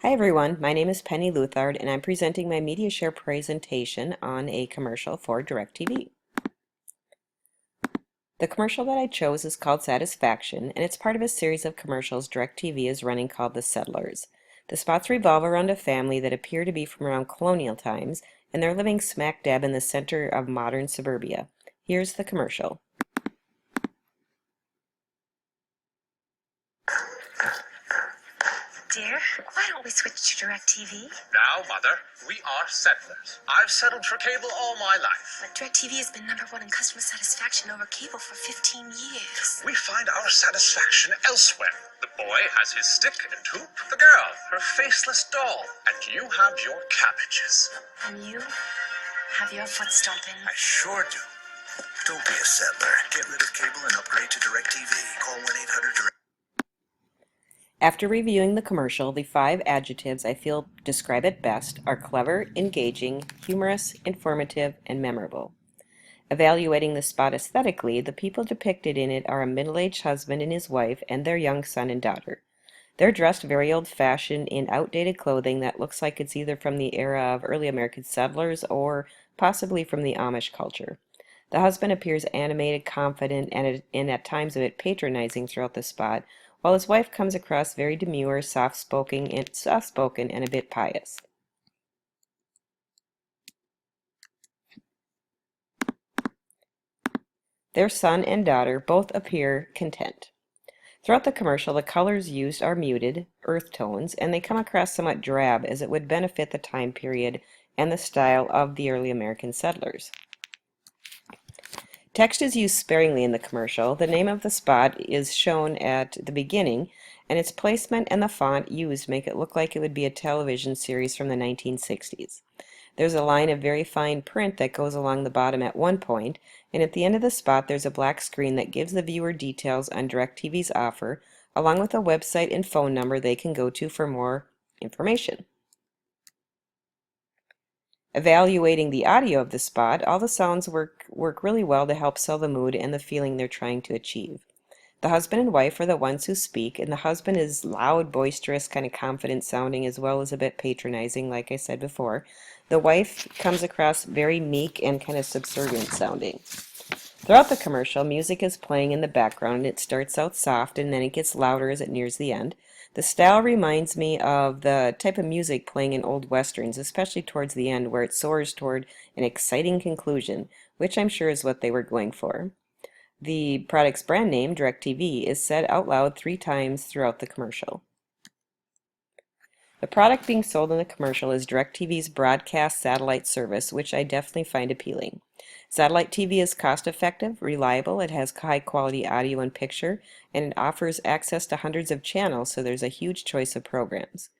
Hi everyone, my name is Penny Leuthard and I'm presenting my media share presentation on a commercial for DirecTV. The commercial that I chose is called Satisfaction, and it's part of a series of commercials DirecTV is running called The Settlers. The spots revolve around a family that appear to be from around colonial times, and they're living smack dab in the center of modern suburbia. Here's the commercial. Dear, why don't we switch to DirecTV? Now, Mother, we are settlers. I've settled for cable all my life. But DirecTV has been #1 in customer satisfaction over cable for 15 years. We find our satisfaction elsewhere. The boy has his stick and hoop, the girl her faceless doll, and you have your cabbages. And you have your foot stomping. I sure do. Don't be a settler. Get rid of cable and upgrade to DirecTV. Call 1-800-DIRECTV. After reviewing the commercial, the 5 adjectives I feel describe it best are clever, engaging, humorous, informative, and memorable. Evaluating the spot aesthetically, the people depicted in it are a middle-aged husband and his wife and their young son and daughter. They're dressed very old-fashioned in outdated clothing that looks like it's either from the era of early American settlers or possibly from the Amish culture. The husband appears animated, confident, and at times a bit patronizing throughout the spot, while his wife comes across very demure, soft-spoken, and a bit pious. Their son and daughter both appear content. Throughout the commercial, the colors used are muted, earth tones, and they come across somewhat drab, as it would benefit the time period and the style of the early American settlers. Text is used sparingly in the commercial. The name of the spot is shown at the beginning, and its placement and the font used make it look like it would be a television series from the 1960s. There's a line of very fine print that goes along the bottom at one point, and at the end of the spot there's a black screen that gives the viewer details on DirecTV's offer, along with a website and phone number they can go to for more information. Evaluating the audio of the spot, all the sounds work really well to help sell the mood and the feeling they're trying to achieve. The husband and wife are the ones who speak, and the husband is loud, boisterous, kind of confident sounding, as well as a bit patronizing, like I said before. The wife comes across very meek and kind of subservient sounding. Throughout the commercial, music is playing in the background, and it starts out soft and then it gets louder as it nears the end. The style reminds me of the type of music playing in old westerns, especially towards the end, where it soars toward an exciting conclusion, which I'm sure is what they were going for. The product's brand name, DirecTV, is said out loud 3 times throughout the commercial. The product being sold in the commercial is DirecTV's broadcast satellite service, which I definitely find appealing. Satellite TV is cost-effective, reliable, it has high-quality audio and picture, and it offers access to hundreds of channels, so there's a huge choice of programs.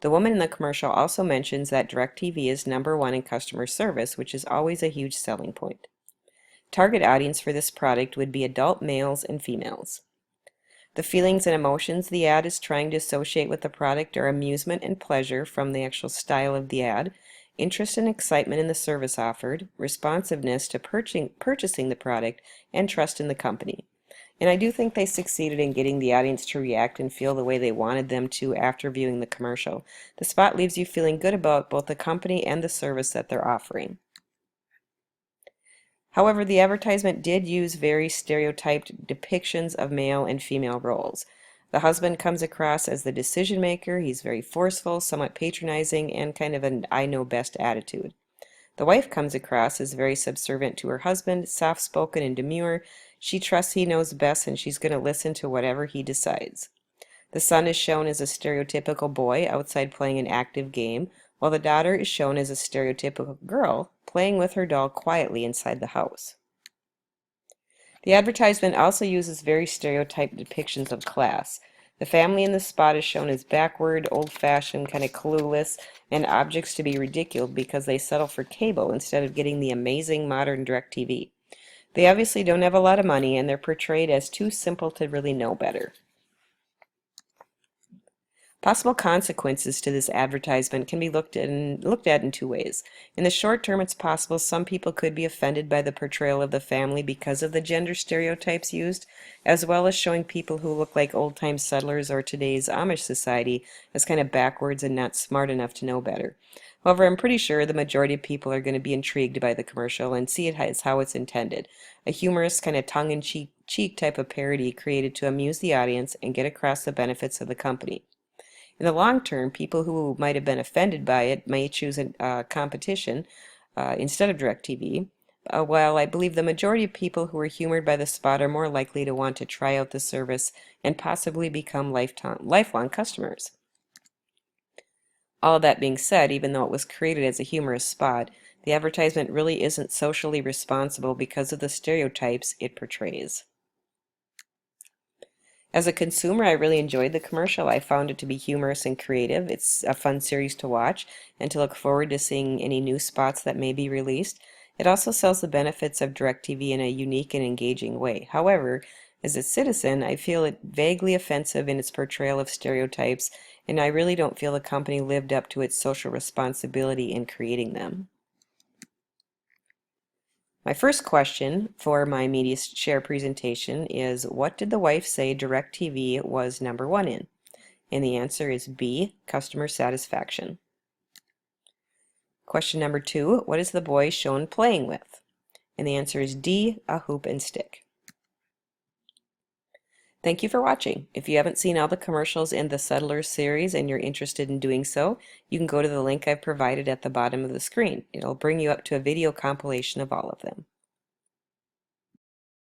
The woman in the commercial also mentions that DirecTV is #1 in customer service, which is always a huge selling point. Target audience for this product would be adult males and females. The feelings and emotions the ad is trying to associate with the product are amusement and pleasure from the actual style of the ad, interest and excitement in the service offered, responsiveness to purchasing the product, and trust in the company. And I do think they succeeded in getting the audience to react and feel the way they wanted them to after viewing the commercial. The spot leaves you feeling good about both the company and the service that they're offering. However, the advertisement did use very stereotyped depictions of male and female roles. The husband comes across as the decision maker. He's very forceful, somewhat patronizing, and kind of an I know best attitude. The wife comes across as very subservient to her husband, soft-spoken and demure. She trusts he knows best and she's going to listen to whatever he decides. The son is shown as a stereotypical boy outside playing an active game, while the daughter is shown as a stereotypical girl playing with her doll quietly inside the house. The advertisement also uses very stereotyped depictions of class. The family in the spot is shown as backward, old-fashioned, kind of clueless, and objects to be ridiculed because they settle for cable instead of getting the amazing modern DirecTV. They obviously don't have a lot of money, and they're portrayed as too simple to really know better. Possible consequences to this advertisement can be looked at in two ways. In the short term, it's possible some people could be offended by the portrayal of the family because of the gender stereotypes used, as well as showing people who look like old-time settlers or today's Amish society as kind of backwards and not smart enough to know better. However, I'm pretty sure the majority of people are going to be intrigued by the commercial and see it as how it's intended. A humorous, kind of tongue-in-cheek type of parody created to amuse the audience and get across the benefits of the company. In the long term, people who might have been offended by it may choose a competition instead of DirecTV, while I believe the majority of people who are humored by the spot are more likely to want to try out the service and possibly become lifelong customers. All of that being said, even though it was created as a humorous spot, the advertisement really isn't socially responsible because of the stereotypes it portrays. As a consumer, I really enjoyed the commercial. I found it to be humorous and creative. It's a fun series to watch and to look forward to seeing any new spots that may be released. It also sells the benefits of DirecTV in a unique and engaging way. However, as a citizen, I feel it vaguely offensive in its portrayal of stereotypes, and I really don't feel the company lived up to its social responsibility in creating them. My first question for my media share presentation is, what did the wife say DirecTV was number one in? And the answer is B, customer satisfaction. Question number 2, what is the boy shown playing with? And the answer is D, a hoop and stick. Thank you for watching. If you haven't seen all the commercials in the Settlers series and you're interested in doing so, you can go to the link I've provided at the bottom of the screen. It'll bring you up to a video compilation of all of them.